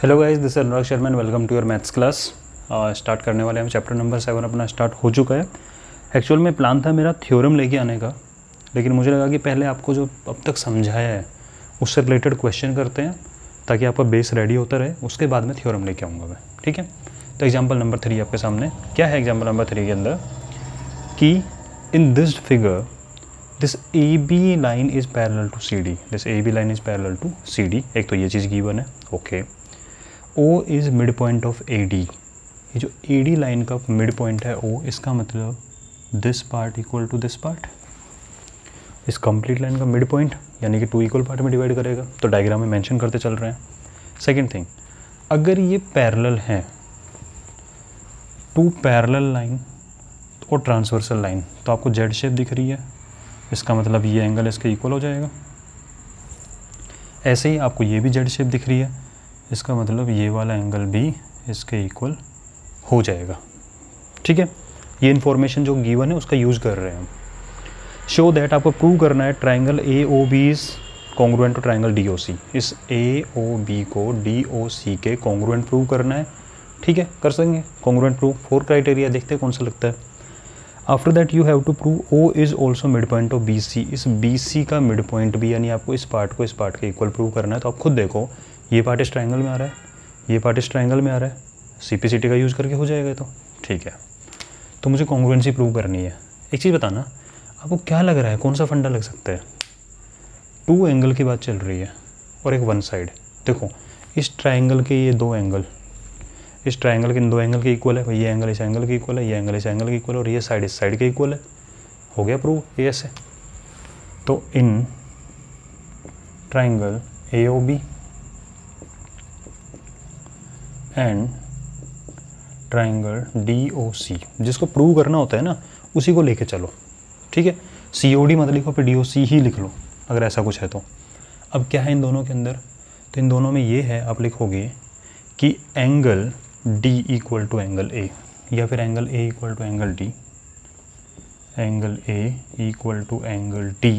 Hello guys, this is Anurag Sharma and welcome to your maths class. Start करने वाले हम chapter number 7 अपना start हो चुका है। एक्चुअल में प्लान था मेरा थ्योरम लेके आने का, लेकिन मुझे लगा कि पहले आपको जो अब तक समझाया है उससे रिलेटेड क्वेश्चन करते हैं ताकि आपका बेस रेडी होता रहे, उसके बाद में थ्योरम लेके आऊँगा मैं। ठीक है, तो एग्जाम्पल नंबर 3 आपके सामने क्या है। एग्जाम्पल नंबर 3 के अंदर कि in this figure this A B line is parallel to C D, this A B line is parallel to C D. एक तो ये चीज़ गिवन है। Okay, O is mid point of A D. ये जो ए डी लाइन का mid point है O, इसका मतलब this part equal to this part, इस कंप्लीट लाइन का मिड पॉइंट, यानी कि 2 इक्वल पार्ट में डिवाइड करेगा। तो डायग्राम में मेंशन करते चल रहे हैं। सेकंड थिंग, अगर ये पैरेलल हैं, 2 पैरेलल लाइन और ट्रांसवर्सल लाइन, तो आपको जेड शेप दिख रही है, इसका मतलब ये एंगल इसके इक्वल हो जाएगा। ऐसे ही आपको ये भी जेड शेप दिख रही है, इसका मतलब ये वाला एंगल भी इसके इक्वल हो जाएगा। ठीक है, ये इन्फॉर्मेशन जो गिवन है उसका यूज़ कर रहे हैं हम। शो दैट, आपको प्रूव करना है triangle A O B is congruent to triangle D O C. इस ए ओ बी को डी ओ सी के कॉन्ग्रुएंट प्रूव करना है। ठीक है, कर सकेंगे कॉन्ग्रुएंट प्रूव। 4 क्राइटेरिया देखते हैं कौन सा लगता है। After that you have to prove O is also mid point of B C. इस बी सी का मिड पॉइंट भी, यानी आपको इस पार्ट को इस पार्ट के इक्वल प्रूव करना है। तो आप खुद देखो, ये पार्ट इस ट्राइंगल में आ रहा है, ये पार्ट इस ट्राइंगल में आ रहा है, सीपीसीटी का यूज़ करके हो जाएगा। तो ठीक है, तो मुझे कॉन्ग्रुएंसी प्रूव करनी है। एक चीज़ बताना, आपको क्या लग रहा है कौन सा फंडा लग सकता है? 2 एंगल की बात चल रही है और एक वन साइड। देखो, इस ट्राइंगल के ये 2 एंगल, इस ट्राइंगल के इन 2 एंगल के इक्वल है। ये एंगल इस एंगल के इक्वल है, ये एंगल इस एंगल के इक्वल है, और ये साइड इस साइड के इक्वल है। हो गया प्रूव ये ऐसे। तो इन triangle A O B and triangle D O C, जिसको प्रूव करना होता है ना, उसी को लेके चलो। ठीक है, सी ओ डी मत लिखो, फिर डी ओ सी ही लिख लो अगर ऐसा कुछ है तो। अब क्या है इन दोनों के अंदर? तो इन दोनों में ये है, आप लिखोगे कि angle D equal to angle A, या फिर angle A equal to angle D, angle A equal to angle D।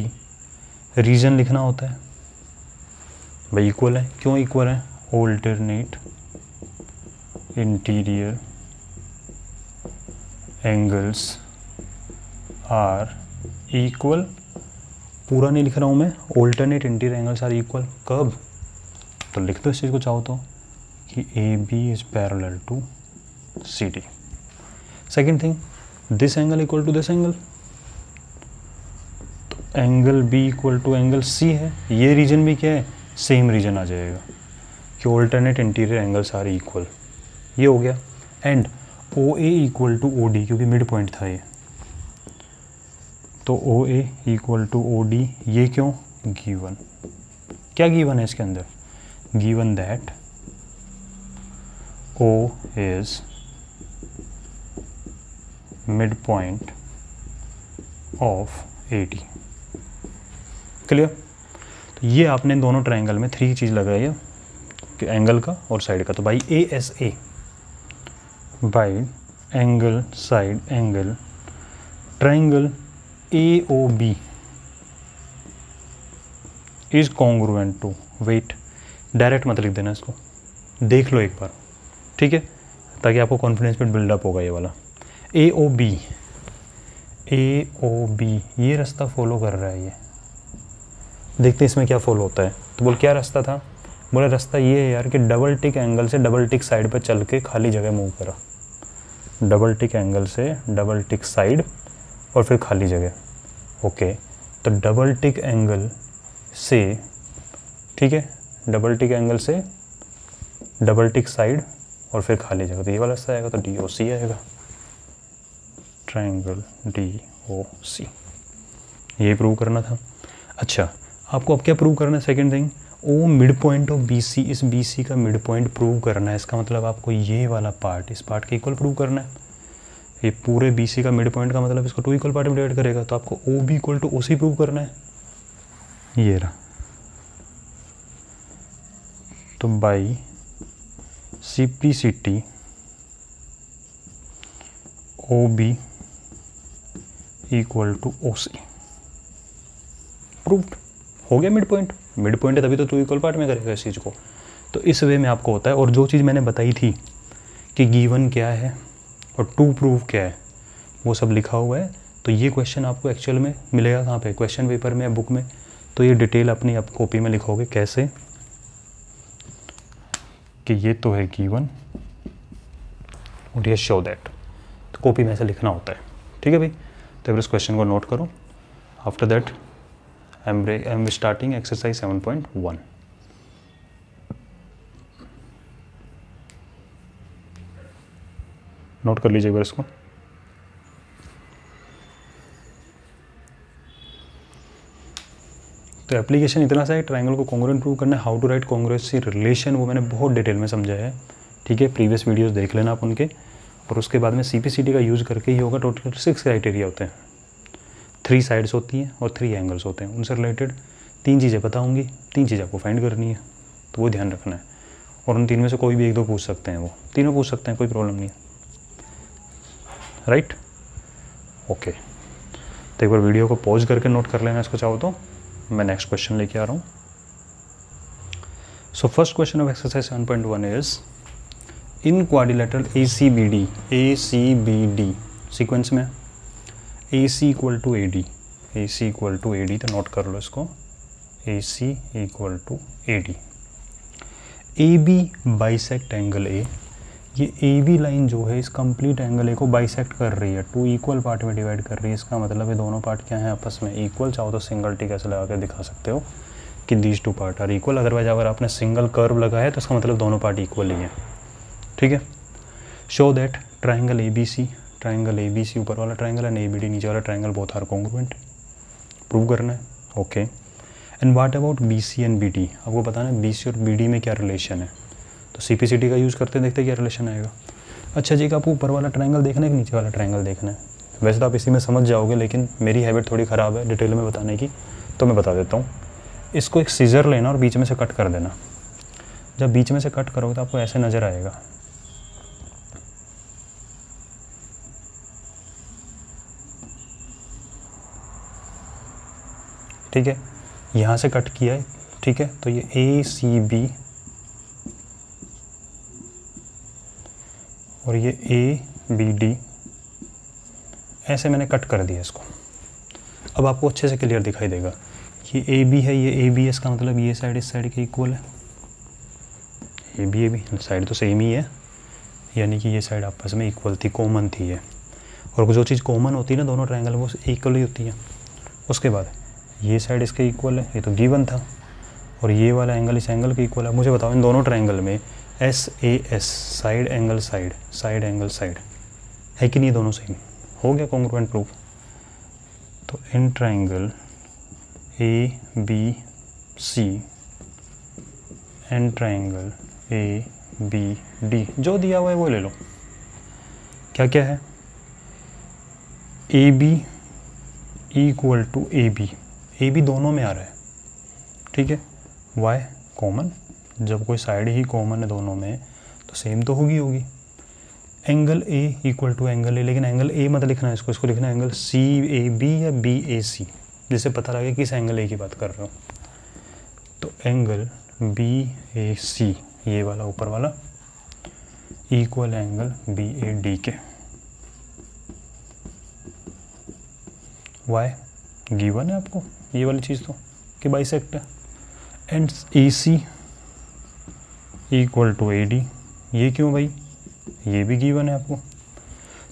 Reason लिखना होता है भाई, इक्वल है। क्यों इक्वल है? Alternate interior angles are equal. पूरा नहीं लिख रहा हूँ मैं, alternate interior angles are equal. कब? तो लिख दो इस चीज़ को चाहो तो, कि A B is parallel to C D. Second thing, this angle equal to this angle, तो angle B equal to angle C है। ये रीजन भी क्या है? सेम रीजन आ जाएगा कि alternate interior angles are equal. ये हो गया। And O A equal to O D, क्योंकि मिड पॉइंट था ये, तो O A equal to O D. ये क्यों? गिवन। क्या गिवन है इसके अंदर? Given that O is midpoint of AD। Clear? तो ये आपने दोनों ट्रायंगल में 3 चीज़ लगाई है, कि एंगल का और साइड का। तो by ASA, by angle side angle, triangle AOB is congruent to, wait direct मत लिख देना इसको, देख लो एक बार। ठीक है, ताकि आपको कॉन्फिडेंस पे बिल्डअप होगा। ये वाला ए ओ बी ये रास्ता फॉलो कर रहा है। ये देखते हैं इसमें क्या फॉलो होता है। तो बोल क्या रास्ता था? बोले रास्ता ये है यार कि डबल टिक एंगल से डबल टिक साइड पर चल के खाली जगह मूव करा। डबल टिक एंगल से डबल टिक साइड और फिर खाली जगह। ओके, तो डबल टिक एंगल से, ठीक है, डबल टिक एंगल से डबल टिक साइड और फिर खाली जगह, तो ये वाला रास्ता आएगा। तो डी ओ सी आएगा, ट्राइंगल डी ओ सी। ये प्रूव करना था। अच्छा, आपको अब क्या प्रूव करना है? Second thing, O mid point of B C, इस बी सी का मिड पॉइंट प्रूव करना है। इसका मतलब आपको ये वाला पार्ट इस पार्ट के इक्वल प्रूव करना है। ये पूरे बी सी का मिड पॉइंट का मतलब इसको 2 इक्वल पार्ट में डिवाइड करेगा। तो आपको O B equal to O C prove करना है। ये रहा। तो by CPCT OB equal to OC proved हो गया। मिड पॉइंट है, तभी तो 2 इक्वल पार्ट में करेगा इस चीज़ को। तो इस वे में आपको होता है। और जो चीज़ मैंने बताई थी कि गिवन क्या है और टू प्रूव क्या है, वो सब लिखा हुआ है। तो ये क्वेश्चन आपको एक्चुअल में मिलेगा कहाँ पे, क्वेश्चन पेपर में या बुक में। तो ये डिटेल अपनी आप कॉपी में लिखोगे कैसे कि ये तो है गिवन और ये शो दैट। तो कॉपी में ऐसे लिखना होता है, ठीक है भाई। तो फिर इस क्वेश्चन को नोट करो। After that I am starting exercise 7.1। Note कर लीजिए एक बार इसको। तो एप्लीकेशन इतना सा है, ट्रायंगल को कॉन्ग्रुएंट प्रूव करना है। How to write congruency relation वो मैंने बहुत डिटेल में समझाया है, ठीक है। प्रीवियस वीडियोस देख लेना आप उनके। और उसके बाद में CPCT का यूज़ करके ही होगा। टोटल 6 क्राइटेरिया होते हैं, 3 साइड्स होती हैं और 3 एंगल्स होते हैं। उनसे रिलेटेड 3 चीज़ें पता होंगी, 3 चीज़ें आपको फाइंड करनी है, तो वो ध्यान रखना है। और उन 3 में से कोई भी 1-2 पूछ सकते हैं, वो तीनों पूछ सकते हैं, कोई प्रॉब्लम नहीं है, राइट। ओके, तो एक बार वीडियो को पॉज करके नोट कर लेना इसको चाहो तो। मैं नेक्स्ट क्वेश्चन लेके आ रहा हूँ। So first question of exercise 7.1 is in quadrilateral ACBD sequence में AC इक्वल टू AD, तो नोट कर लो इसको, AC equal to AD। AB bisect angle A, ये AB लाइन जो है इस कंप्लीट एंगल A को बाइसेक्ट कर रही है, 2 इक्वल पार्ट में डिवाइड कर रही है। इसका मतलब है दोनों पार्ट क्या है आपस में इक्वल। चाहो तो सिंगल टिक ऐसे लगा के दिखा सकते हो कि these 2 part are equal. Otherwise अगर आपने सिंगल कर्व लगाया तो इसका मतलब दोनों पार्ट इक्वल ही है, ठीक है। शो दैट ट्राइंगल ABC ऊपर वाला ट्राइंगल एंड ABD नीचे वाला triangle both are congruent, prove करना है, okay. And what about BC and BD, आपको बताना है BC और BD में क्या रिलेशन है। तो CPCT का यूज़ करते देखते क्या रिलेशन आएगा। अच्छा जी, आपको ऊपर वाला ट्राइंगल देखना है कि नीचे वाला ट्राइंगल देखना है। वैसे तो आप इसी में समझ जाओगे, लेकिन मेरी हैबिट थोड़ी ख़राब है डिटेल में बताने की, तो मैं बता देता हूँ। इसको एक सीजर लेना और बीच में से कट कर देना। जब बीच में से कट करोगे तो आपको ऐसे नज़र आएगा, ठीक है। यहाँ से कट किया है, ठीक है। तो ये ACB और ये ABD ऐसे मैंने कट कर दिया इसको। अब आपको अच्छे से क्लियर दिखाई देगा। ये AB है, ये AB है, इसका मतलब ये साइड इस साइड के इक्वल है। AB साइड तो सेम ही है, यानी कि ये साइड आपस में इक्वल थी, कॉमन थी ये। और जो चीज़ कॉमन होती है ना दोनों ट्रायंगल, वो इक्वल ही होती है। उसके बाद ये साइड इसके इक्वल है, ये तो गिवन था। और ये वाला एंगल इस एंगल के इक्वल है। मुझे बताओ इन दोनों ट्रायंगल में SAS साइड एंगल साइड है कि नहीं, दोनों सेम, हो गया कॉन्ग्रुएंट प्रूफ। तो in triangle ABC and triangle ABD जो दिया हुआ है वो ले लो। क्या क्या है, AB इक्वल टू AB दोनों में आ रहा है, ठीक है। वाई कॉमन, जब कोई साइड ही कॉमन है दोनों में तो सेम तो होगी। Angle A equal to angle A, लेकिन एंगल A मत लिखना है इसको लिखना है एंगल CAB या BAC, जिससे पता लगे किस एंगल A की बात कर रहे हो। तो एंगल BAC ये वाला ऊपर वाला इक्वल एंगल BAD के। वाई गिवन है आपको ये वाली चीज़ तो कि बाइसेक्ट है। And AC equal to AD, ये क्यों भाई, ये भी गिवन है आपको।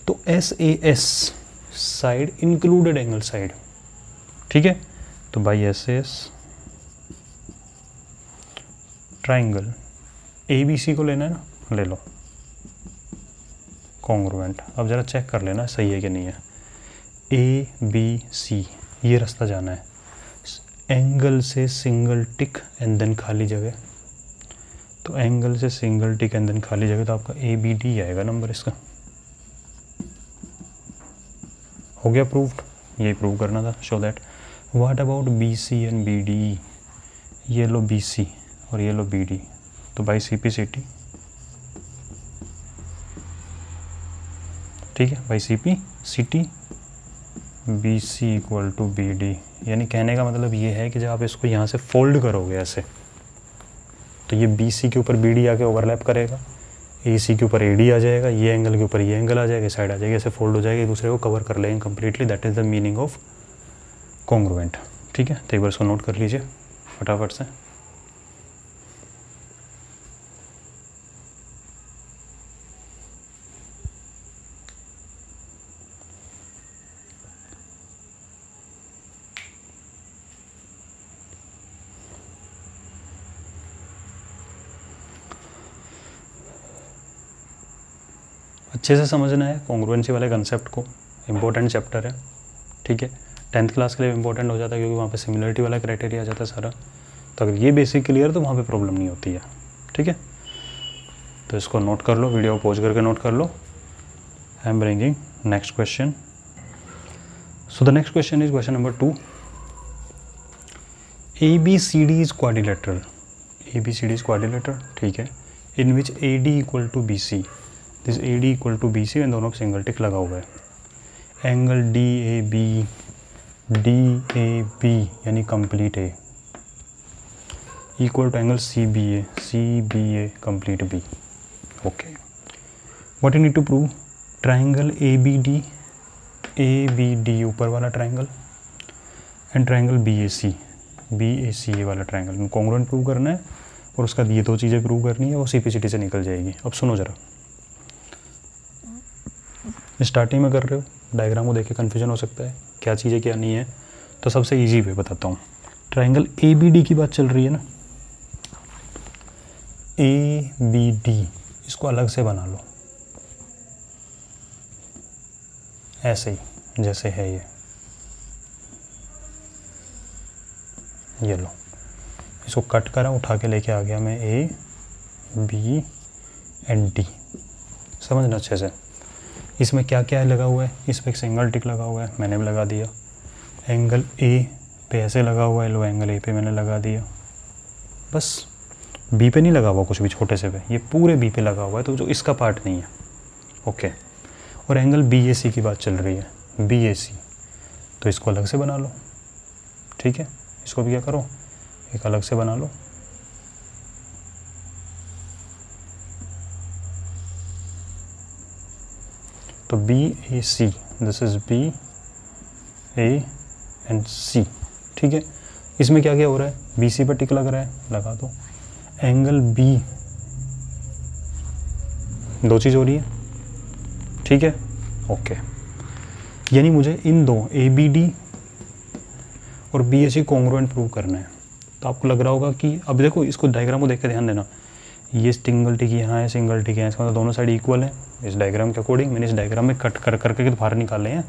तो SAS side included angle side, ठीक है। तो बाई SAS ट्राइंगल ABC को लेना है ना, ले लो कॉन्ग्रुएंट। अब ज़रा चेक कर लेना सही है कि नहीं है। ABC ये रास्ता जाना है, एंगल से सिंगल टिक एंड देन खाली जगह। तो एंगल से सिंगल टिक एंड देन खाली जगह, तो आपका ABD आएगा नंबर इसका। हो गया प्रूव्ड, ये प्रूव करना था। Show that what about BC and BD, ये लो BC और ये लो BD। तो बाई CPCT, ठीक है, by CPCT BC equal to BD। यानी कहने का मतलब ये है कि जब आप इसको यहाँ से फोल्ड करोगे ऐसे, तो ये बी सी के ऊपर बी डी आके ओवरलैप करेगा, ए सी के ऊपर ए डी आ जाएगा, ये एंगल के ऊपर ये एंगल आ जाएगा, साइड आ जाएगी, ऐसे फोल्ड हो जाएगा, एक दूसरे को कवर कर लेंगे completely. That is the meaning of congruent. ठीक है, तो एक बार इसको नोट कर लीजिए फटाफट से। अच्छे से समझना है कॉन्ग्रुएंसी वाले कंसेप्ट को, इम्पोर्टेंट चैप्टर है। ठीक है, 10th क्लास के लिए इम्पोर्टेंट हो जाता है क्योंकि वहाँ पे सिमिलरिटी वाला क्राइटेरिया आ जाता है सारा। तो अगर ये बेसिक क्लियर तो वहाँ पे प्रॉब्लम नहीं होती है। ठीक है, तो इसको नोट कर लो, वीडियो को पॉज करके नोट कर लो। I am bringing next question. So the next question is question number 2। ABCD is quadrilateral. ABCD is quadrilateral, ठीक है, in which AD equal to BC। This AD equal to BC, इन दोनों पर single tick लगा हुआ है। Angle DAB यानी complete A equal to angle CBA complete B। Okay, what you need to prove? Triangle ABD ऊपर वाला triangle and triangle BAC ये वाला ट्राइंगल कॉन्ग्रुएंट प्रूव करना है, और उसका ये दो चीज़ें प्रूव करनी है, वो CPCT से निकल जाएगी। अब सुनो ज़रा, स्टार्टिंग में कर रहे हो, डायग्राम को देख के कन्फ्यूजन हो सकता है क्या चीज़ है क्या नहीं है, तो सबसे इजी वे बताता हूँ। ट्राइंगल ABD की बात चल रही है ना, ABD इसको अलग से बना लो ऐसे ही जैसे है ये लो, इसको कट करा, उठा के लेके आ गया मैं A B एंड D। समझना अच्छे से, इसमें क्या क्या लगा हुआ है, इसमें एक सिंगल टिक लगा हुआ है, मैंने भी लगा दिया। एंगल A पे ऐसे लगा हुआ है, लो एंगल A पे मैंने लगा दिया। बस B पे नहीं लगा हुआ कुछ भी छोटे से पे, ये पूरे B पे लगा हुआ है, तो जो इसका पार्ट नहीं है। ओके, और एंगल BAC की बात चल रही है, BAC, तो इसको अलग से बना लो। ठीक है, इसको भी क्या करो, एक अलग से बना लो। तो BAC, this is BA and C। ठीक है, इसमें क्या क्या हो रहा है, BC पर टिक लग रहा है, लगा दो। एंगल B, दो चीज़ हो रही है। ठीक है, ओके, यानी मुझे इन दो ABD और BAC कॉन्ग्रुएंट प्रूव करना है। तो आपको लग रहा होगा कि अब देखो, इसको डायग्राम को देख के ध्यान देना, ये सिंगल टिक यहाँ है, सिंगल टिक है, इसका मतलब दोनों साइड इक्वल है। इस डायग्राम के अकॉर्डिंग मैंने इस डायग्राम में कट कर करके तो बाहर निकाले हैं।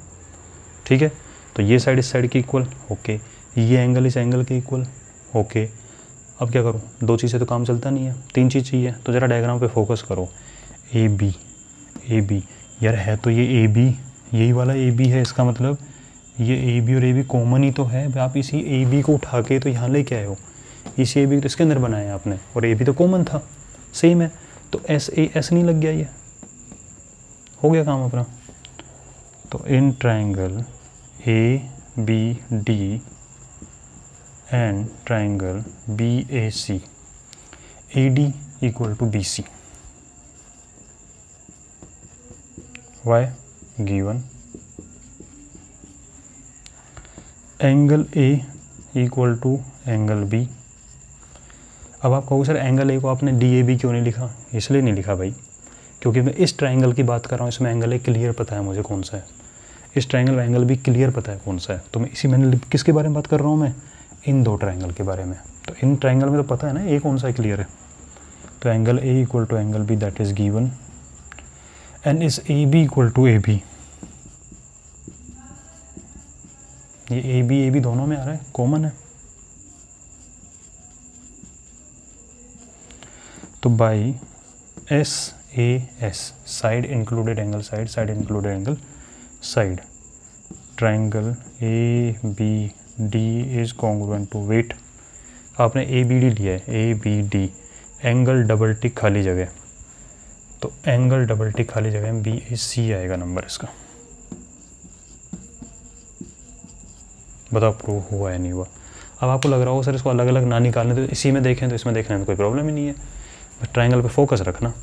ठीक है, तो ये साइड इस साइड की इक्वल, ओके, ये एंगल इस एंगल के इक्वल, ओके। अब क्या करूँ, दो चीज़ें तो काम चलता नहीं है, तीन चीज़ चाहिए। तो ज़रा डायग्राम पे फोकस करो। AB यार है तो ये AB, यही वाला AB है, इसका मतलब ये AB और AB कॉमन ही तो है। आप इसी AB को उठा के तो यहाँ लेके आए हो, इसी AB तो इसके अंदर बनाया आपने, और AB तो कॉमन था, सेम है, तो SAS नहीं लग गया, ये हो गया काम अपना। तो इन triangle ABD and triangle BAC AD equal to BC। Why given angle A equal to angle B। अब आप कहोगे सर एंगल A को आपने DAB क्यों नहीं लिखा? इसलिए नहीं लिखा भाई, क्योंकि मैं इस ट्राइंगल की बात कर रहा हूँ, इसमें एंगल A क्लियर पता है मुझे कौन सा है, इस ट्राइंगल में एंगल B क्लियर पता है कौन सा है। तो मैं मैंने किसके बारे में बात कर रहा हूँ, मैं इन दो ट्राइंगल के बारे में। तो इन ट्राइंगल में तो पता है ना A कौन सा है, क्लियर है। तो angle A equal to angle B, that is given, and is AB equal to AB। ये AB दोनों में आ रहा है, कॉमन है। तो by SAS side included angle side, side included angle side, triangle ABD is congruent to, wait, आपने ABD लिया है, ABD एंगल डबल टिक खाली जगह, तो एंगल डबल टिक खाली जगह में BAC आएगा नंबर इसका। बताओ प्रूव हुआ या नहीं हुआ? अब आपको लग रहा होगा सर इसको अलग अलग ना निकालने, तो इसी में देखें, तो इसमें देखने में कोई प्रॉब्लम ही नहीं है। बस ट्राइंगल पे फोकस रखना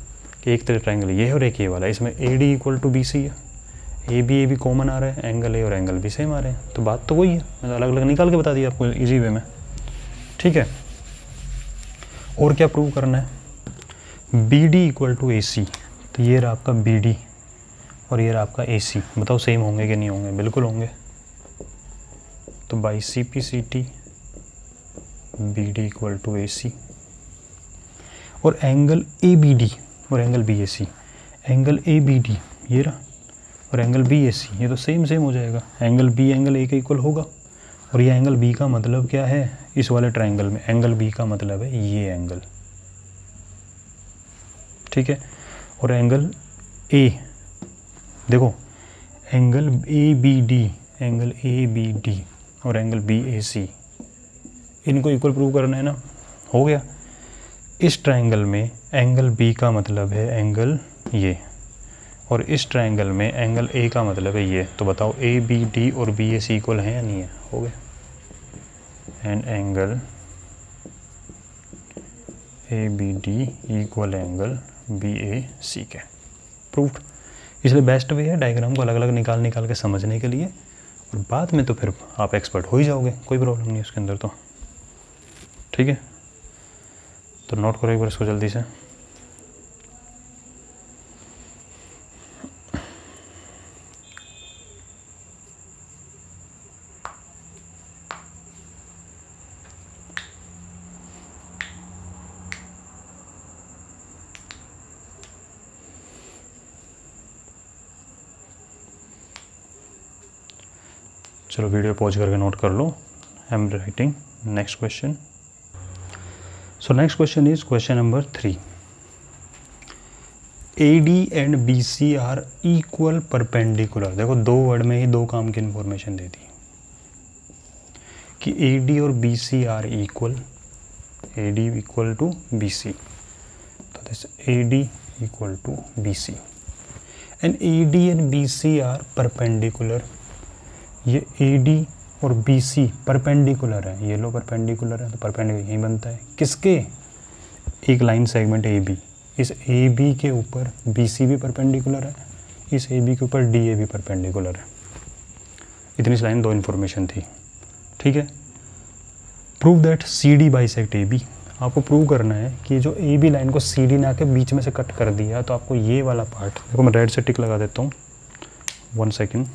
कि एक तरह ट्राइंगल ये है और एक ये वाला है, इसमें AD इक्वल टू BC है, ए बी कॉमन आ रहा है, एंगल A और एंगल B सेम आ रहे हैं, तो बात तो वही है। मैंने अलग अलग निकाल के बता दिया आपको इजी वे में, ठीक है। और क्या प्रूव करना है, BD इक्वल टू AC, तो ये रहा आपका BD और ये रहा आपका AC, बताओ सेम होंगे कि नहीं होंगे? बिल्कुल होंगे। तो by CP/CT BD equal to AC, और एंगल ABD और एंगल BAC, एंगल ABD ये रहा और एंगल BAC, ये तो सेम हो जाएगा। एंगल B एंगल A के इक्वल होगा, और ये एंगल B का मतलब क्या है, इस वाले ट्राइंगल में एंगल B का मतलब है ये एंगल, ठीक है। और एंगल A देखो, एंगल ABD और एंगल BAC, इनको इक्वल प्रूव करना है ना, हो गया। इस ट्राइंगल में एंगल B का मतलब है एंगल ये, और इस ट्राइंगल में एंगल A का मतलब है ये, तो बताओ ABD और BAC इक्वल है या नहीं है? हो गया। And angle ABD equal angle BAC के, प्रूव्ड। इसलिए बेस्ट वे है डायग्राम को अलग अलग निकाल के समझने के लिए, और बाद में तो फिर आप एक्सपर्ट हो ही जाओगे, कोई प्रॉब्लम नहीं उसके अंदर, तो ठीक है। तो नोट करो एक बार इसको जल्दी से। चलो वीडियो पॉज करके नोट कर लो। I am writing next question. So next question is question number 3। AD and BC are equal perpendicular. देखो दो वर्ड में ही दो काम की इंफॉर्मेशन दे दी कि AD और BC are equal, AD equal to BC, तो this AD equal to BC and AD and BC are perpendicular. ये AD और BC परपेंडिकुलर है, ये लो परपेंडिकुलर है, तो परपेंडिकुलर यही बनता है किसके, एक लाइन सेगमेंट AB, इस AB के ऊपर BC भी परपेंडिकुलर है, इस AB के ऊपर DA भी परपेंडिकुलर है। इतनी सी लाइन, दो इन्फॉर्मेशन थी, ठीक है। Prove that CD bisect AB। आपको प्रूव करना है कि जो AB लाइन को CD ने आके बीच में से कट कर दिया, तो आपको ये वाला पार्ट, देखो मैं रेड से टिक लगा देता हूँ, 1 सेकेंड।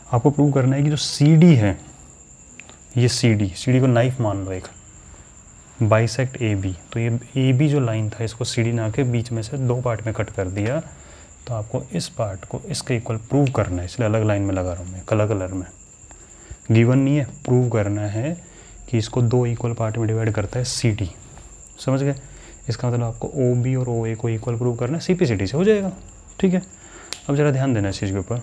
आपको प्रूव करना है कि जो CD है, ये CD को नाइफ मान लो एक, बाइसेक्ट AB, तो ये AB जो लाइन था इसको CD ने आके बीच में से दो पार्ट में कट कर दिया, तो आपको इस पार्ट को इसके इक्वल प्रूव करना है, इसलिए अलग लाइन में लगा रहा हूँ मैं, कलर में। गिवन नहीं है, प्रूव करना है कि इसको दो इक्वल पार्ट में डिवाइड करता है CD, समझ गए। इसका मतलब आपको OB और OA को इक्वल प्रूव करना है, CP/CD से हो जाएगा, ठीक है। अब ज़रा ध्यान देना इस चीज़ के ऊपर,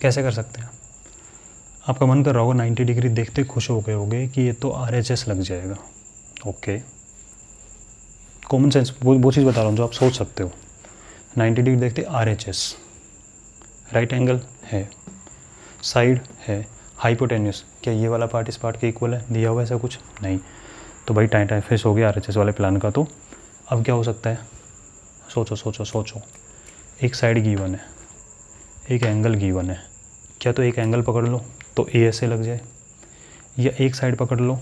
कैसे कर सकते हैं। आपका मन कर रहा होगा 90 डिग्री देखते खुश हो गए होगे कि ये तो RHS लग जाएगा, ओके। कॉमन सेंस वो चीज़ बता रहा हूँ जो आप सोच सकते हो। 90 डिग्री देखते RHS, राइट एंगल है, साइड है, हाइपोटेन्यूस, क्या ये वाला पार्ट इस पार्ट के इक्वल है, दिया हुआ ऐसा कुछ नहीं, तो भाई टाइम फेस हो गया RHS वाले प्लान का। तो अब क्या हो सकता है, सोचो। एक साइड गिवन है, एक एंगल गिवन है, क्या तो एक एंगल पकड़ लो तो AS लग जाए, या एक साइड पकड़ लो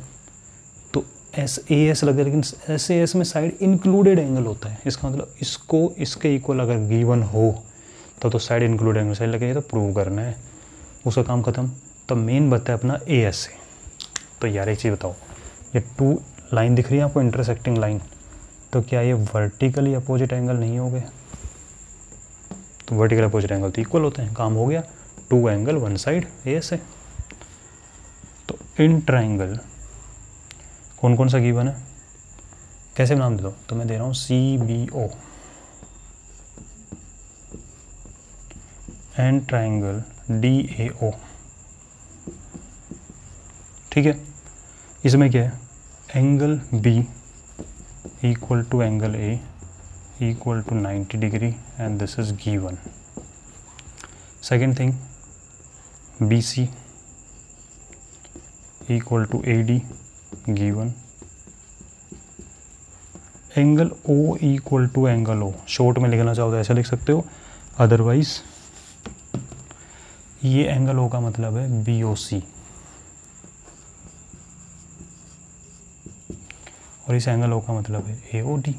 तो SAS लग जाए, लेकिन SAS में साइड इंक्लूडेड एंगल होता है, इसका मतलब इसको इसके इक्वल अगर गिवन हो तो साइड इंक्लूडेड एंगल साइड लगे, तो प्रूव करना है, उसका काम खत्म। तो मेन बता है अपना AS। तो यार एक चीज़ बताओ, ये 2 लाइन दिख रही है आपको, इंटरसेक्टिंग लाइन, तो क्या ये वर्टिकली अपोजिट एंगल नहीं हो गए, तो वर्टिकल अपोजिट एंगल तो इक्वल होते हैं, काम हो गया, 2 एंगल 1 साइड AS है। तो इन ट्राइंगल कौन कौन सा गिवन है, कैसे नाम दे दो, तो मैं दे रहा हूँ CBO एंड ट्राइंगल DAO, ठीक है। इसमें क्या है, angle B equal to angle A equal to 90 degree and this is given. Second thing, BC equal to AD given, angle O equal to angle O, short में लिखना चाहो तो ऐसे लिख सकते हो, अदरवाइज ये एंगल O का मतलब है BOC और इस एंगल O का मतलब है AOD।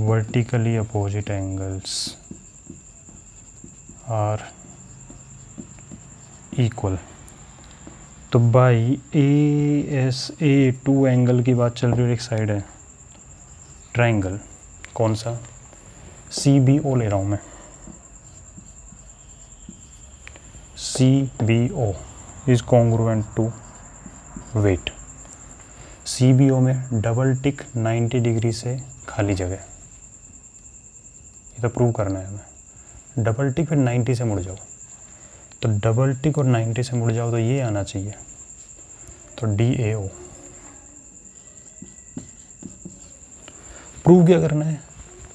Vertically opposite angles are equal. तो बाई ASA2 एंगल की बात चल रही है, एक साइड है ट्रायंगल, कौन सा, CBO ले रहा हूँ मैं, CBO is congruent to wait. CBO में डबल टिक 90 डिग्री से खाली जगह, ये तो प्रूव करना है हमें। डबल टिक फिर 90 से मुड़ जाओ, तो डबल टिक और 90 से मुड़ जाओ तो ये आना चाहिए, तो DAO। प्रूव क्या करना है,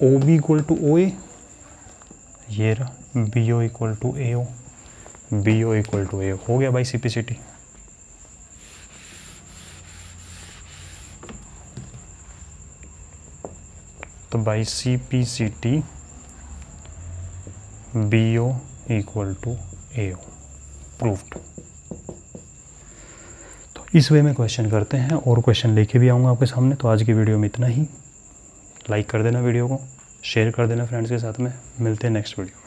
OB इक्वल टू OA, ये रहा, BO equal to AO, BO equal to AO, हो गया भाई CPCT। तो by CPCT BO equal to AO proved. तो इस वे में क्वेश्चन करते हैं, और क्वेश्चन लेके भी आऊँगा आपके सामने। तो आज की वीडियो में इतना ही, लाइक कर देना वीडियो को, शेयर कर देना फ्रेंड्स के साथ में, मिलते हैं नेक्स्ट वीडियो।